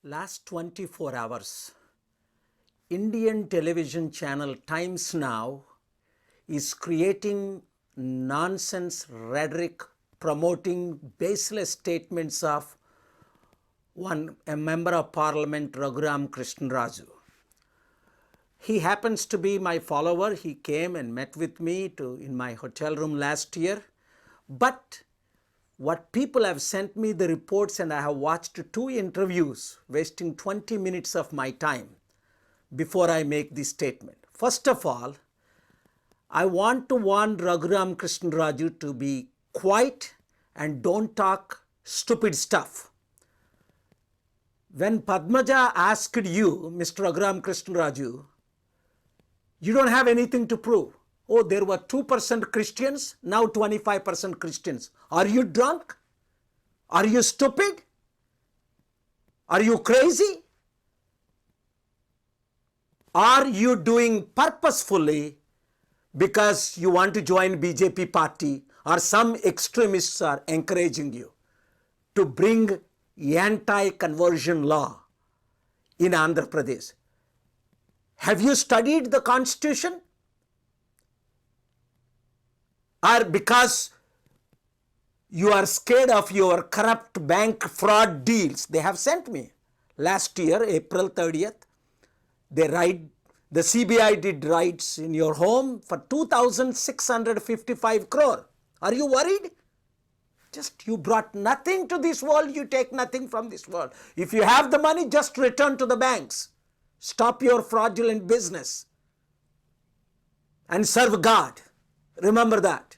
Last 24 hours, Indian television channel Times Now is creating nonsense rhetoric promoting baseless statements of a member of parliament, Raghuram Krishnaraju. He happens to be my follower. He came and met with me in my hotel room last year. But what people have sent me the reports, and I have watched 2 interviews, wasting 20 minutes of my time before I make this statement. First of all, I want to warn Raghuram Krishnaraju to be quiet and don't talk stupid stuff. When Padmaja asked you, Mr. Raghuram Krishnaraju, you don't have anything to prove. Oh, there were 2% Christians, now 25% Christians. Are you drunk? Are you stupid? Are you crazy? Are you doing purposefully because you want to join BJP party, or some extremists are encouraging you to bring anti-conversion law in Andhra Pradesh? Have you studied the constitution? Or because you are scared of your corrupt bank fraud deals? They have sent me. Last year, April 30th, the CBI did raids in your home for 2,655 crore. Are you worried? Just you brought nothing to this world, you take nothing from this world. If you have the money, just return to the banks. Stop your fraudulent business and serve God. Remember that.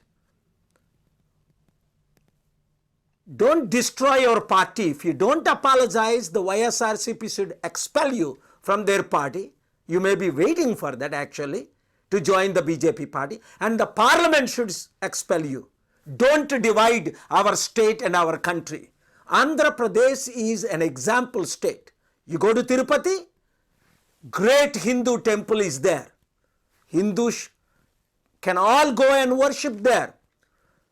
Don't destroy your party. If you don't apologize, the YSRCP should expel you from their party. You may be waiting for that actually to join the BJP party, and the parliament should expel you. Don't divide our state and our country. Andhra Pradesh is an example state. You go to Tirupati, great Hindu temple is there. Hindus can all go and worship there.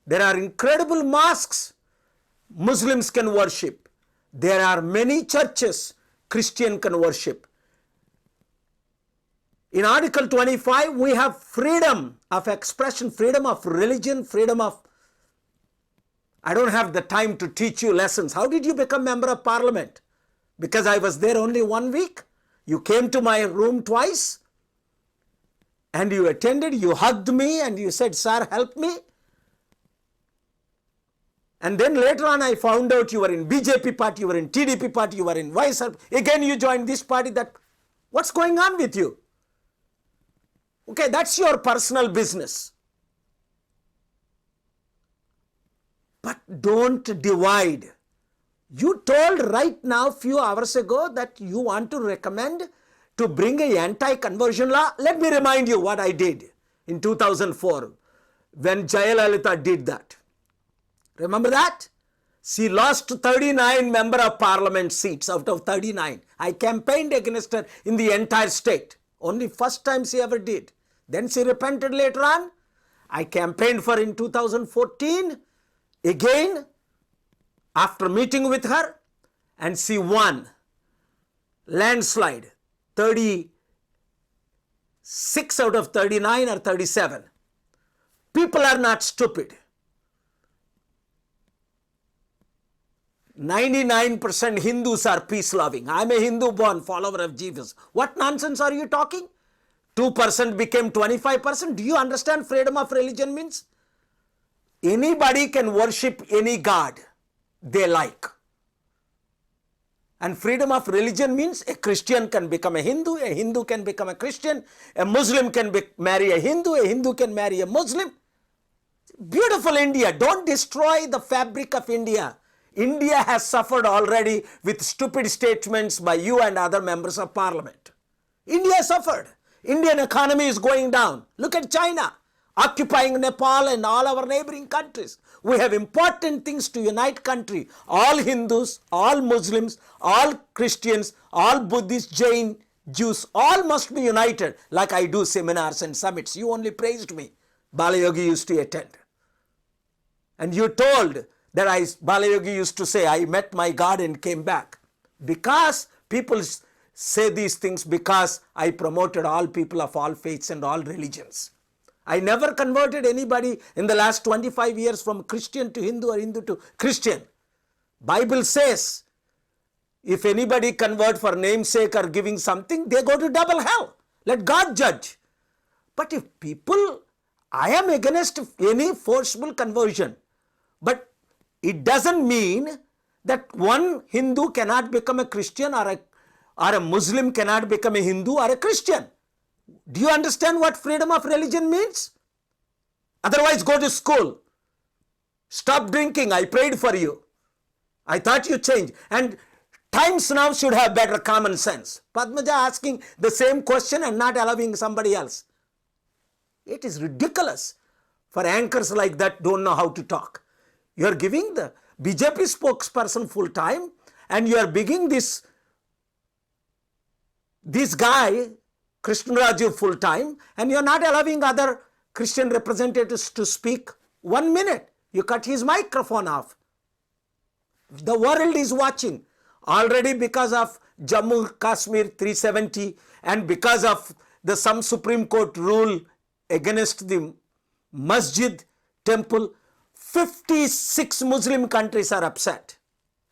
There are incredible mosques. Muslims can worship. There are many churches Christian can worship. In Article 25, we have freedom of expression, freedom of religion, freedom of... I don't have the time to teach you lessons. How did you become member of parliament? Because I was there only 1 week. You came to my room twice and you attended, you hugged me and you said, "Sir, help me." And then later on I found out you were in BJP party, you were in TDP party, you were in YSRP. Again you joined this party. What's going on with you? Okay, that's your personal business. But don't divide. You told right now, few hours ago, that you want to recommend to bring an anti-conversion law. Let me remind you what I did in 2004 when Jayalalitha did that. Remember that? She lost 39 member of parliament seats out of 39. I campaigned against her in the entire state. Only first time she ever did. Then she repented later on. I campaigned for in 2014 again after meeting with her, and she won landslide 36 out of 39 or 37. People are not stupid. 99% Hindus are peace-loving. I am a Hindu-born follower of Jesus. What nonsense are you talking? 2% became 25%. Do you understand freedom of religion means? Anybody can worship any god they like. And freedom of religion means a Christian can become a Hindu can become a Christian, a Muslim can marry a Hindu can marry a Muslim. Beautiful India. Don't destroy the fabric of India. India has suffered already with stupid statements by you and other members of parliament. India suffered. Indian economy is going down. Look at China, occupying Nepal and all our neighboring countries. We have important things to unite country. All Hindus, all Muslims, all Christians, all Buddhists, Jain, Jews, all must be united. Like I do seminars and summits. You only praised me. Balayogi used to attend. And you told that Balayogi used to say, "I met my God and came back." Because people say these things because I promoted all people of all faiths and all religions. I never converted anybody in the last 25 years from Christian to Hindu or Hindu to Christian. Bible says, if anybody convert for namesake or giving something, they go to double hell. Let God judge. But if people, I am against any forcible conversion. But it doesn't mean that one Hindu cannot become a Christian or a Muslim cannot become a Hindu or a Christian. Do you understand what freedom of religion means? Otherwise, go to school. Stop drinking. I prayed for you. I thought you changed. And Times Now should have better common sense. Padmaja asking the same question and not allowing somebody else. It is ridiculous for anchors like that don't know how to talk. You are giving the BJP spokesperson full time and you are begging this guy, Krishna Raju, full time, and you are not allowing other Christian representatives to speak 1 minute. You cut his microphone off. The world is watching. Already because of Jammu Kashmir 370 and because of some Supreme Court rule against the masjid temple, 56 Muslim countries are upset.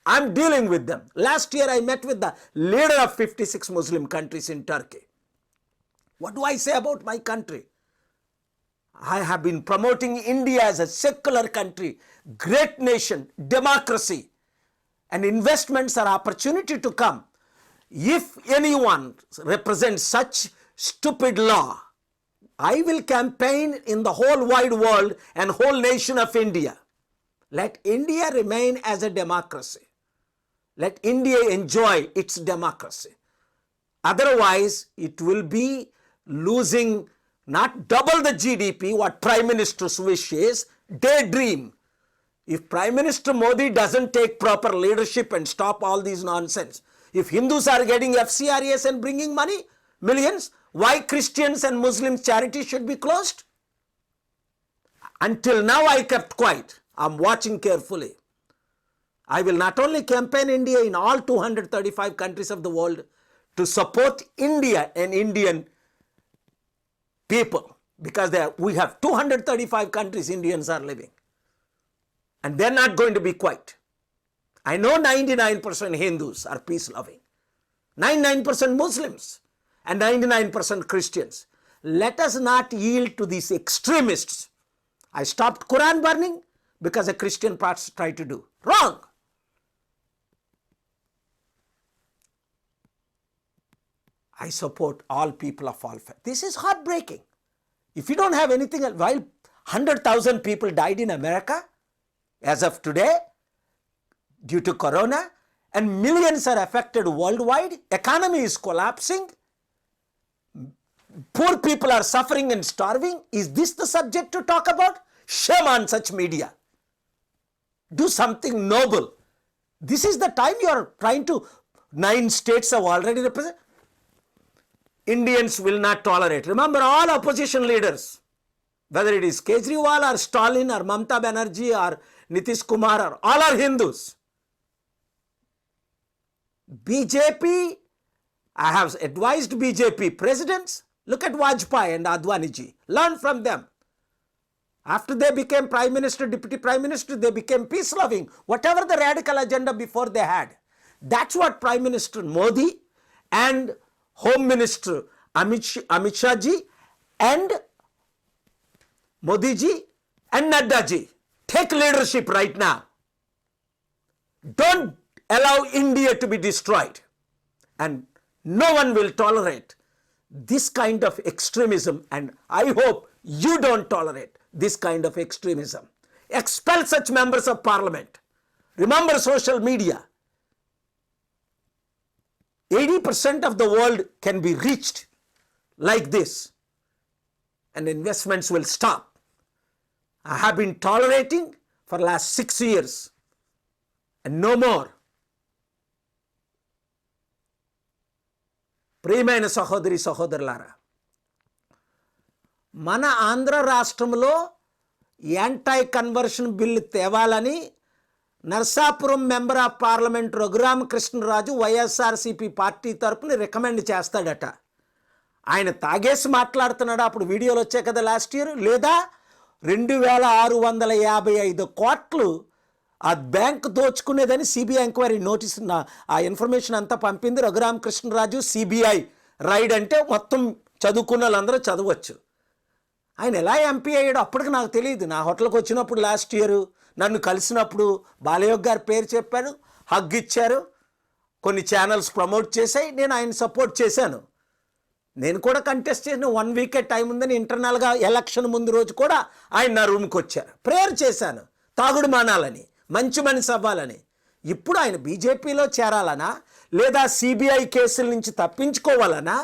I'm dealing with them. Last year I met with the leader of 56 Muslim countries in Turkey. What do I say about my country? I have been promoting India as a secular country, great nation, democracy, and investments are opportunity to come. If anyone represents such stupid law, I will campaign in the whole wide world and whole nation of India. Let India remain as a democracy. Let India enjoy its democracy. Otherwise, it will be losing not double the GDP, what Prime Minister's wish is, daydream. If Prime Minister Modi doesn't take proper leadership and stop all these nonsense, if Hindus are getting FCRAs and bringing money, millions, why Christians and Muslims charity should be closed? Until now I kept quiet. I'm watching carefully. I will not only campaign India in all 235 countries of the world to support India and Indian people, because we have 235 countries Indians are living. And they're not going to be quiet. I know 99% Hindus are peace-loving, 99% Muslims, and 99% Christians. Let us not yield to these extremists. I stopped Quran burning because a Christian pastor tried to do. Wrong. I support all people of all faith. This is heartbreaking. If you don't have anything else, while 100,000 people died in America as of today due to corona, and millions are affected worldwide, economy is collapsing, poor people are suffering and starving. Is this the subject to talk about? Shame on such media. Do something noble. This is the time you are trying to, 9 states have already represented. Indians will not tolerate. Remember, all opposition leaders, whether it is Kejriwal or Stalin or Mamata Banerjee or Nitish Kumar, all are Hindus. BJP, I have advised BJP presidents, look at Vajpayee and Advaniji, learn from them. After they became Prime Minister, Deputy Prime Minister, they became peace-loving. Whatever the radical agenda before they had, that's what Prime Minister Modi and Home Minister Amit Shah ji and Modi ji and Nadda ji, take leadership right now. Don't allow India to be destroyed. And no one will tolerate this kind of extremism, and I hope you don't tolerate this kind of extremism. Expel such members of parliament. Remember social media. 80% of the world can be reached like this, and investments will stop. I have been tolerating for the last 6 years and no more. ప్రియమైన సహోదరి సహోదరులారా, మన ఆంధ్ర రాష్ట్రంలో anti conversion bill తేవాలని Narsapuram member of parliament Raghuramakrishnaraju YSRCP party తరపున recommend చేస్తాడట. ఆయన తాగేసి మాట్లాడుతున్నాడు. అప్పుడు వీడియోలు వచ్చాయి కదా లాస్ట్ ఇయర్. లేదా 2655 కోట్లు ఆ బ్యాంక్ దోచుకునేదని సిబిఐ ఎంక్వైరీ నోటీస్ ఆ ఇన్ఫర్మేషన్ అంతా పంపింది రఘురామకృష్ణరాజు. సిబిఐ రైడ్ అంటే మొత్తం చదువుకున్న వాళ్ళందరూ చదవచ్చు. ఆయన ఎలా ఎంపీ అయ్యాడో అప్పటికి నాకు తెలియదు. నా హోటల్కి వచ్చినప్పుడు లాస్ట్ ఇయర్ నన్ను కలిసినప్పుడు బాలయోగ్ గారి పేరు చెప్పారు, హగ్ ఇచ్చారు, కొన్ని ఛానల్స్ ప్రమోట్ చేశాయి, నేను ఆయన సపోర్ట్ చేశాను. నేను కూడా కంటెస్ట్ చేసిన 1 వీకే టైం ఉందని ఇంటర్నల్గా ఎలక్షన్ ముందు రోజు కూడా ఆయన నా రూమ్కి వచ్చారు. ప్రేయర్ చేశాను తాగుడు మానాలని, మంచి మనిషి అవ్వాలని. ఇప్పుడు ఆయన బీజేపీలో చేరాలనా, లేదా సిబిఐ కేసుల నుంచి తప్పించుకోవాలనా,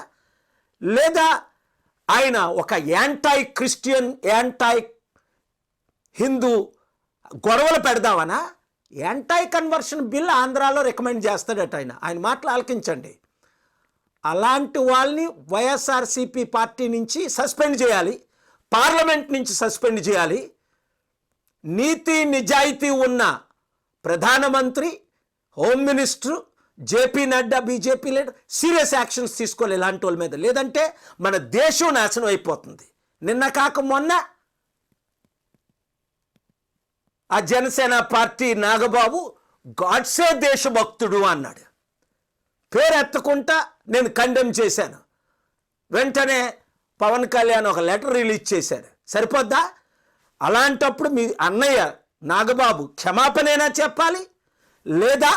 లేదా ఆయన ఒక యాంటై క్రిస్టియన్ యాంటై హిందూ గొడవలు పెడదామనా? యాంటై కన్వర్షన్ బిల్ ఆంధ్రాలో రికమెండ్ చేస్తాడట ఆయన. ఆయన మాటలు ఆలకించండి. అలాంటి వాళ్ళని వైఎస్ఆర్సీపీ పార్టీ నుంచి సస్పెండ్ చేయాలి, పార్లమెంట్ నుంచి సస్పెండ్ చేయాలి. నీతి నిజాయితీ ఉన్న ప్రధానమంత్రి, home minister, JP Nadda BJP leader serious actions తీసుకోవాలి ఇలాంటి వాళ్ళ మీద. లేదంటే మన దేశం నాశనం అయిపోతుంది. నిన్న కాక మొన్న ఆ జనసేన పార్టీ నాగబాబు గాడ్సే దేశభక్తుడు అన్నాడు. పేరు ఎత్తకుండా నేను కండెమ్ చేశాను. వెంటనే పవన్ కళ్యాణ్ ఒక లెటర్ రిలీజ్ చేశాడు. సరిపోద్దా? అలాంటప్పుడు మీ అన్నయ్య నాగబాబు క్షమాపణైనా చెప్పాలి, లేదా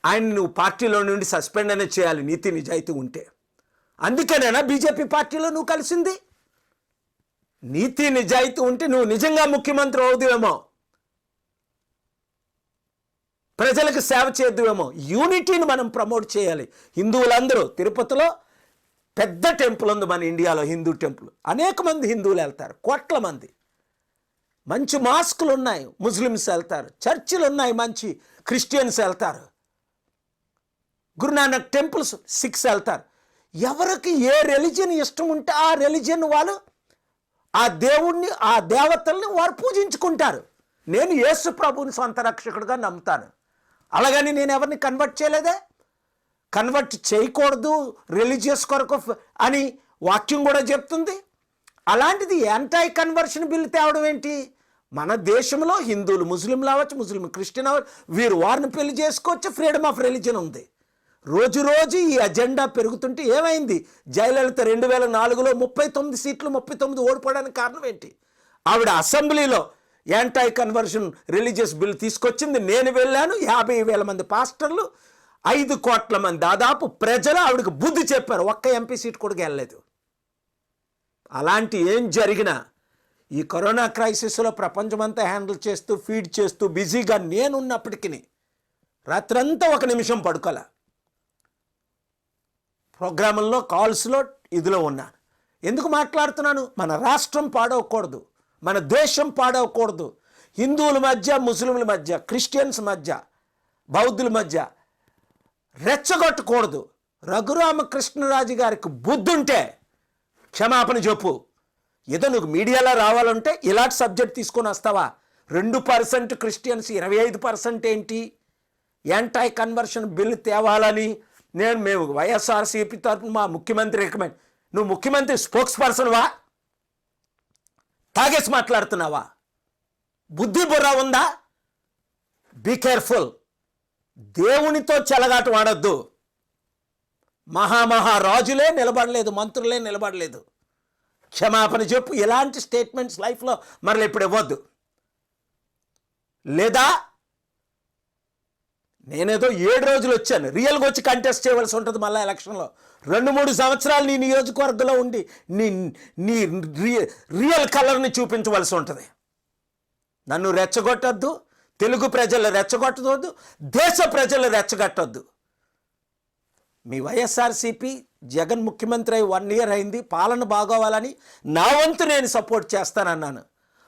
ఆయన నువ్వు పార్టీలో నుండి సస్పెండ్ అయినా చేయాలి నీతి నిజాయితీ ఉంటే. అందుకనేనా బీజేపీ పార్టీలో నువ్వు కలిసింది? నీతి నిజాయితీ ఉంటే నువ్వు నిజంగా ముఖ్యమంత్రి అవుదువేమో, ప్రజలకు సేవ చేద్దువేమో. యూనిటీని మనం ప్రమోట్ చేయాలి. హిందువులందరూ తిరుపతిలో పెద్ద టెంపుల్ ఉంది మన ఇండియాలో, హిందూ టెంపుల్. అనేక మంది హిందువులు వెళ్తారు, కోట్ల మంది. మంచి మాస్కులు ఉన్నాయి, ముస్లిమ్స్ వెళ్తారు. చర్చిలు ఉన్నాయి, మంచి క్రిస్టియన్స్ వెళ్తారు. గురునానక్ టెంపుల్స్ సిక్స్ వెళ్తారు. ఎవరికి ఏ రెలిజియన్ ఇష్టం ఉంటే ఆ రెలిజియన్ వాళ్ళు, ఆ దేవుణ్ణి, ఆ దేవతల్ని వారు పూజించుకుంటారు. నేను యేసు ప్రభువుని సొంత రక్షకుడిగా నమ్ముతాను. అలాగని నేను ఎవరిని కన్వర్ట్ చేయలేదే. కన్వర్ట్ చేయకూడదు రిలీజియస్ కొరకు అని వాక్యం కూడా చెప్తుంది. అలాంటిది యాంటై కన్వర్షన్ బిల్ తేవడం ఏంటి? మన దేశంలో హిందువులు, ముస్లింలు అవ్వచ్చు, ముస్లిం క్రిస్టియన్ అవ్వచ్చు, వీరు వారిని పెళ్లి చేసుకోవచ్చు. ఫ్రీడమ్ ఆఫ్ రిలీజియన్ ఉంది. రోజు రోజు ఈ అజెండా పెరుగుతుంటే ఏమైంది? జయలలిత 2004లో 39 సీట్లు 39 ఓడిపోవడానికి కారణం ఏంటి? ఆవిడ అసెంబ్లీలో యాంటై కన్వర్షన్ రిలీజియస్ బిల్ తీసుకొచ్చింది. నేను వెళ్ళాను. 50,000 మంది పాస్టర్లు, 5 కోట్ల మంది దాదాపు ప్రజలు ఆవిడకి బుద్ధి చెప్పారు. ఒక్క ఎంపీ సీట్ కూడా గెలలేదు. అలాంటి ఏం జరిగినా ఈ కరోనా క్రైసిస్లో ప్రపంచమంతా హ్యాండిల్ చేస్తూ, ఫీడ్ చేస్తూ బిజీగా నేనున్నప్పటికీ రాత్రంతా 1 నిమిషం పడుకోలే. ప్రోగ్రాముల్లో, కాల్స్లో, ఇదిలో ఉన్నాను. ఎందుకు మాట్లాడుతున్నాను? మన రాష్ట్రం పాడవకూడదు, మన దేశం పాడవకూడదు. హిందువుల మధ్య, ముస్లింల మధ్య, క్రిస్టియన్స్ మధ్య, బౌద్ధుల మధ్య రెచ్చగొట్టకూడదు. రఘురామకృష్ణరాజు గారికి బుద్ధుంటే క్షమాపణ చెప్పు. ఏదో నువ్వు మీడియాలో రావాలంటే ఇలాంటి సబ్జెక్ట్ తీసుకొని వస్తావా? 2% క్రిస్టియన్స్, 25% ఏంటి? యాంటై కన్వర్షన్ బిల్ తేవాలని మేము వైఎస్ఆర్సీపీ తరఫున మా ముఖ్యమంత్రి రికమెండ్. నువ్వు ముఖ్యమంత్రి స్పోక్స్ పర్సన్వా? తాగేసి మాట్లాడుతున్నావా? బుద్ధి బుర్ర ఉందా? Be careful. దేవునితో చెలగాట వాడద్దు. మహారాజులే నిలబడలేదు, మంత్రులే నిలబడలేదు. క్షమాపణ చెప్పు. ఇలాంటి స్టేట్మెంట్స్ లైఫ్లో మరలా ఇప్పుడు ఇవ్వద్దు. లేదా నేనేదో 7 రోజులు వచ్చాను, రియల్గా వచ్చి కంటెస్ట్ చేయవలసి ఉంటుంది మళ్ళీ ఎలక్షన్లో. 2-3 సంవత్సరాలు నీ నియోజకవర్గంలో ఉండి నీ రియల్ కలర్ని చూపించవలసి ఉంటుంది. నన్ను రెచ్చగొట్టద్దు, తెలుగు ప్రజలు రెచ్చగొట్టవద్దు, దేశ ప్రజలు రెచ్చగొట్టద్దు. మీ వైఎస్ఆర్సీపీ జగన్ ముఖ్యమంత్రి అయి 1 ఇయర్ అయింది. పాలన బాగోవాలని నా వంతు నేను సపోర్ట్ చేస్తానన్నాను.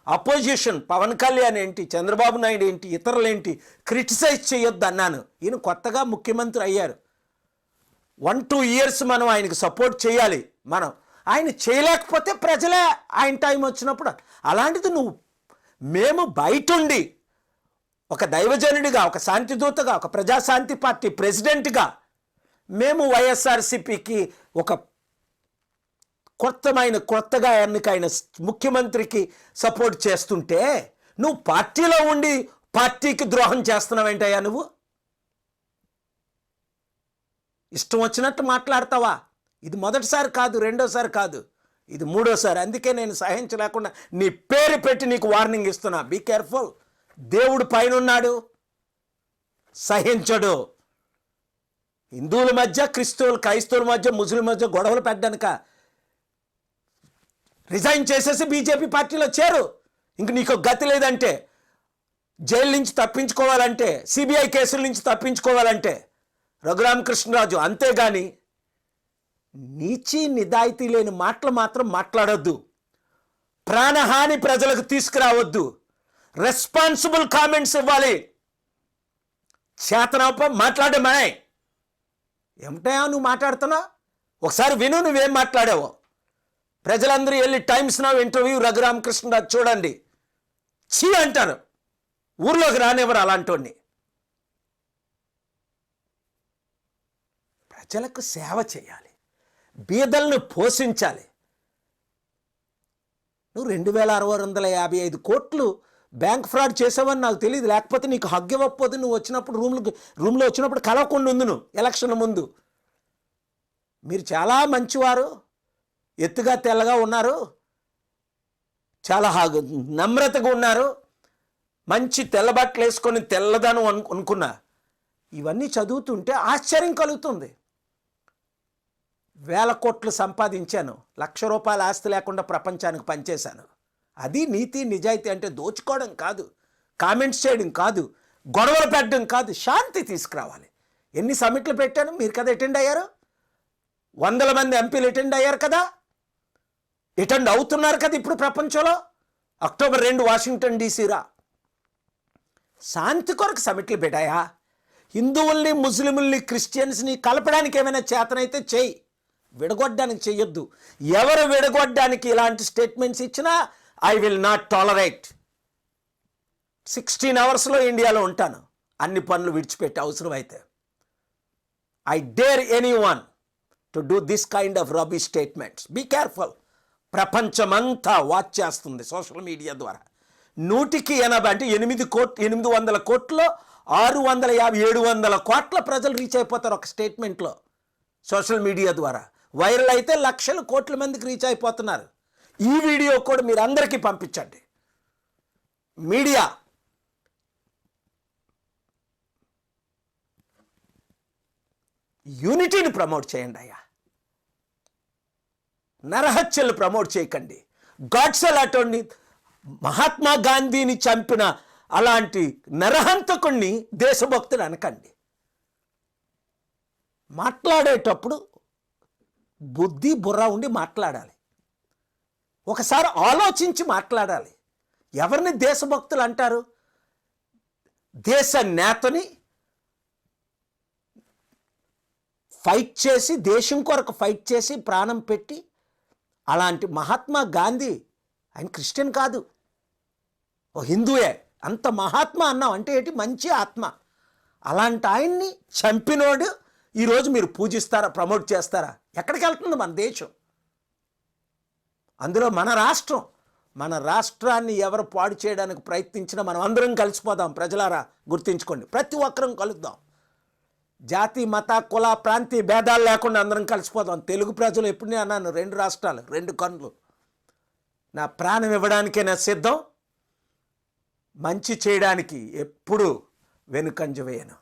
అపోజిషన్ పవన్ కళ్యాణ్ ఏంటి, చంద్రబాబు నాయుడు ఏంటి, ఇతరులేంటి క్రిటిసైజ్ చేయొద్దు అన్నాను. ఈయన కొత్తగా ముఖ్యమంత్రి అయ్యారు. 1-2 ఇయర్స్ మనం ఆయనకు సపోర్ట్ చేయాలి. మనం ఆయన చేయలేకపోతే ప్రజలే ఆయన టైం వచ్చినప్పుడు. అలాంటిది మేము బయటుండి ఒక దైవజనుడిగా, ఒక శాంతిదూతగా, ఒక ప్రజాశాంతి పార్టీ ప్రెసిడెంట్గా మేము వైఎస్ఆర్సీపీకి ఒక కొత్తగా ఎన్నికైన ముఖ్యమంత్రికి సపోర్ట్ చేస్తుంటే నువ్వు పార్టీలో ఉండి పార్టీకి ద్రోహం చేస్తున్నావేంటయ్యా నువ్వు? ఇష్టం వచ్చినట్టు మాట్లాడతావా? ఇది మొదటిసారి కాదు, రెండోసారి కాదు, ఇది మూడోసారి. అందుకే నేను సహించలేకుండా నీ పేరు పెట్టి నీకు వార్నింగ్ ఇస్తున్నా. Be careful. దేవుడు పైన ఉన్నాడు, సహించడు. హిందువుల మధ్య, క్రైస్తవుల మధ్య, ముస్లిం మధ్య గొడవలు పెట్టడానిక రిజైన్ చేసేసి బీజేపీ పార్టీలో చేరు. ఇంక నీకు గతి లేదంటే, జైలు నుంచి తప్పించుకోవాలంటే, సిబిఐ కేసుల నుంచి తప్పించుకోవాలంటే రఘురామకృష్ణరాజు. అంతేగాని నీచి నిదాయితీ లేని మాటలు మాత్రం మాట్లాడొద్దు. ప్రాణహాని ప్రజలకు తీసుకురావద్దు. రెస్పాన్సిబుల్ కామెంట్స్ ఇవ్వాలి. చేతనప్ప మాట్లాడమే. ఏమిటా నువ్వు మాట్లాడుతున్నావు? ఒకసారి విను నువ్వేం మాట్లాడావో. ప్రజలందరూ వెళ్ళి టైమ్స్ నౌ ఇంటర్వ్యూ రఘురామకృష్ణరాజు చూడండి. చీ అంటారు. ఊర్లోకి రానివ్వరు అలాంటి. ప్రజలకు సేవ చేయాలి, బీదలను పోషించాలి. నువ్వు 2655 కోట్లు బ్యాంక్ ఫ్రాడ్ చేసావని నాకు తెలియదు. లేకపోతే నీకు హగ్గు ఇవ్వకపోతే నువ్వు వచ్చినప్పుడు రూమ్లో వచ్చినప్పుడు కలవకుండా ఉంది. నువ్వు ఎలక్షన్ ముందు మీరు చాలా మంచివారు, ఎత్తుగా తెల్లగా ఉన్నారు, చాలా నమ్రతగా ఉన్నారు, మంచి తెల్లబట్టలు వేసుకొని తెల్లదనం అనుకున్నా. ఇవన్నీ చదువుతుంటే ఆశ్చర్యం కలుగుతుంది. 1000 కోట్లు సంపాదించాను, 1,00,000 రూపాయల ఆస్తి లేకుండా ప్రపంచానికి పనిచేశాను. అది నీతి నిజాయితీ అంటే దోచుకోవడం కాదు, కామెంట్స్ చేయడం కాదు, గొడవలు పెట్టడం కాదు, శాంతి తీసుకురావాలి. ఎన్ని సమిట్లు పెట్టాను, మీరు కదా అటెండ్ అయ్యారు. 100 మంది ఎంపీలు అటెండ్ అయ్యారు కదా, అటెండ్ అవుతున్నారు కదా ఇప్పుడు ప్రపంచంలో. October 2 Washington డీసీరా. శాంతి కొరకు సమిట్లు పెట్టాయా? హిందువుల్ని, ముస్లింల్ని, క్రిస్టియన్స్ని కలపడానికి ఏమైనా చేతనైతే చేయి, విడగొట్టడానికి చెయ్యొద్దు. ఎవరు విడగొట్టడానికి ఇలాంటి స్టేట్మెంట్స్ ఇచ్చినా ఐ విల్ నాట్ టాలరేట్. 16 అవర్స్లో ఇండియాలో ఉంటాను, అన్ని పనులు విడిచిపెట్టి అవసరమైతే. I dare anyone to do this kind of rubbish statements. Be careful. ప్రపంచమంతా వాచ్ చేస్తుంది సోషల్ మీడియా ద్వారా. 180 అంటే 800 కోట్లో 650, 700 కోట్ల ప్రజలు రీచ్ అయిపోతారు ఒక స్టేట్మెంట్లో సోషల్ మీడియా ద్వారా. వైరల్ అయితే లక్షల కోట్ల మందికి రీచ్ అయిపోతున్నారు. ఈ వీడియో కూడా మీరు అందరికీ పంపించండి. మీడియా యూనిటీని ప్రమోట్ చేయండి అయ్యా. నరహత్యలు ప్రమోట్ చేయకండి. గాడ్సే లాంటి మహాత్మా గాంధీని చంపిన అలాంటి నరహంతకుణ్ణి దేశభక్తుడు అనకండి. మాట్లాడేటప్పుడు బుద్ధి బుర్ర ఉండి మాట్లాడాలి. ఒకసారి ఆలోచించి మాట్లాడాలి. ఎవరిని దేశభక్తులు అంటారు? దేశ నేతని ఫైట్ చేసి, దేశం కొరకు ఫైట్ చేసి ప్రాణం పెట్టి, అలాంటి మహాత్మా గాంధీ, ఆయన క్రిస్టియన్ కాదు, ఓ హిందువే. అంత మహాత్మా అన్నాం అంటే ఏంటి? మంచి ఆత్మ. అలాంటి ఆయన్ని చంపినోడు ఈరోజు మీరు పూజిస్తారా, ప్రమోట్ చేస్తారా? ఎక్కడికి వెళ్తుంది మన దేశం? అందులో మన రాష్ట్రం. మన రాష్ట్రాన్ని ఎవరు పాడు చేయడానికి ప్రయత్నించినా మనం అందరం కలిసిపోదాం. ప్రజలారా గుర్తించుకోండి, ప్రతి ఒక్కరం కలుద్దాం. జాతి, మత, కుల, ప్రాంతీయ భేదాలు లేకుండా అందరం కలిసిపోదాం. తెలుగు ప్రజలు ఎప్పుడు నేను అన్నాను, 2 రాష్ట్రాలు, 2 కన్నులు. నా ప్రాణం ఇవ్వడానికే నా సిద్ధం, మంచి చేయడానికి ఎప్పుడు వెనుకంజ వేయను.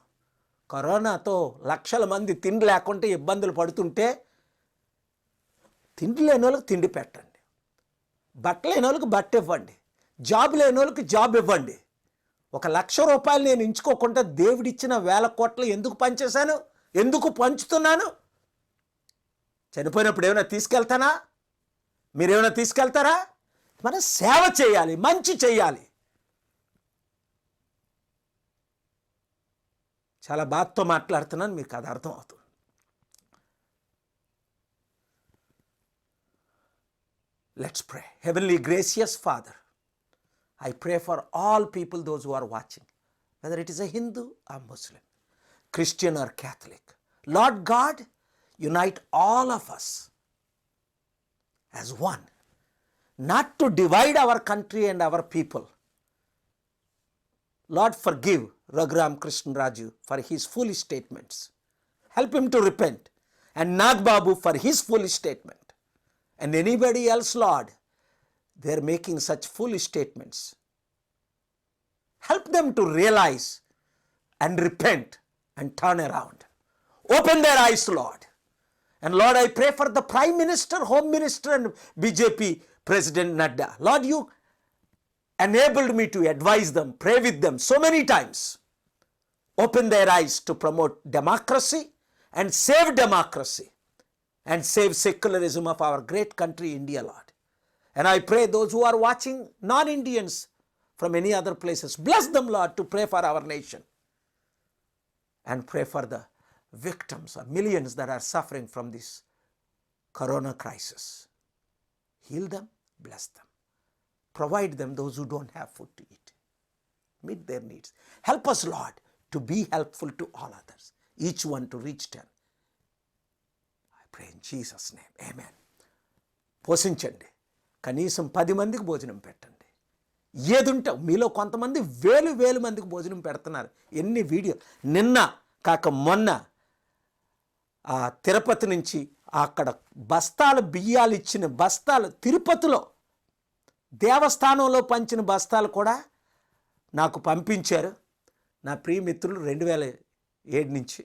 కరోనాతో లక్షల మంది తిండి లేకుంటే ఇబ్బందులు పడుతుంటే తిండి లేని వాళ్ళకి తిండి పెట్టండి, బట్టలు లేని వాళ్ళకి బట్ట ఇవ్వండి, జాబ్ లేని వాళ్ళకి జాబ్ ఇవ్వండి. 1,00,000 రూపాయలు నేను ఎంచుకోకుండా దేవుడిచ్చిన 1000 కోట్లు ఎందుకు పంచేశాను? ఎందుకు పంచుతున్నాను? చనిపోయినప్పుడు ఏమైనా తీసుకెళ్తానా? మీరేమైనా తీసుకెళ్తారా? మనం సేవ చేయాలి, మంచి చేయాలి. చాలా బాధతో మాట్లాడుతున్నాను, మీకు అది అర్థం అవుతుంది. Let's pray. Heavenly gracious Father, I pray for all people, those who are watching. whether it is a Hindu or Muslim, Christian or Catholic. Lord God, unite all of us as one, not to divide our country and our people. Lord, forgive Raghuram Krishna Raju for his foolish statements. Help him to repent. And Nag Babu for his foolish statement. And anybody else, Lord, they are making such foolish statements. Help them to realize and repent and turn around. Open their eyes, Lord. And Lord, I pray for the Prime Minister, Home Minister and BJP President Nadda. Lord, you enabled me to advise them, pray with them so many times. Open their eyes to promote democracy and save democracy and save secularism of our great country, India, Lord. And I pray those who are watching, non-Indians from any other places, bless them, Lord, to pray for our nation. And pray for the victims or millions that are suffering from this corona crisis. Heal them, bless them. Provide them those who don't have food to eat. Meet their needs. Help us, Lord, to be helpful to all others. Each one to reach 10. I pray in Jesus' name. Amen. పోషించండి. కనీసం 10 మందికి భోజనం పెట్టండి. ఏదుంటే మీలో కొంతమంది వేలు మందికి భోజనం పెడుతున్నారు. ఎన్ని వీడియో నిన్న కాక మొన్న తిరుపతి నుంచి అక్కడ బస్తాలు బియ్యాలు ఇచ్చిన బస్తాలు తిరుపతిలో దేవస్థానంలో పంచిన బస్తాలు కూడా నాకు పంపించారు నా ప్రియమిత్రులు 2007 నుంచి.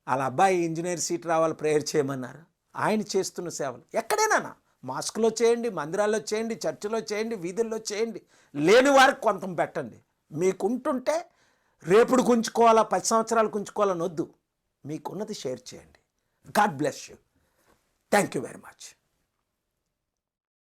వాళ్ళ అబ్బాయి ఇంజనీర్ సీట్ రావాలి ప్రేయర్ చేయమన్నారు. ఆయన చేస్తున్న సేవలు ఎక్కడైనా మాస్కులో చేయండి, మందిరాల్లో చేయండి, చర్చిలో చేయండి, వీధుల్లో చేయండి. లేని వారికి కొంత పెట్టండి. మీకుంటుంటే రేపుడు ఉంచుకోవాలా 10 సంవత్సరాలకు ఉంచుకోవాలని వద్దు. మీకున్నది షేర్ చేయండి. God bless you. Thank you very much.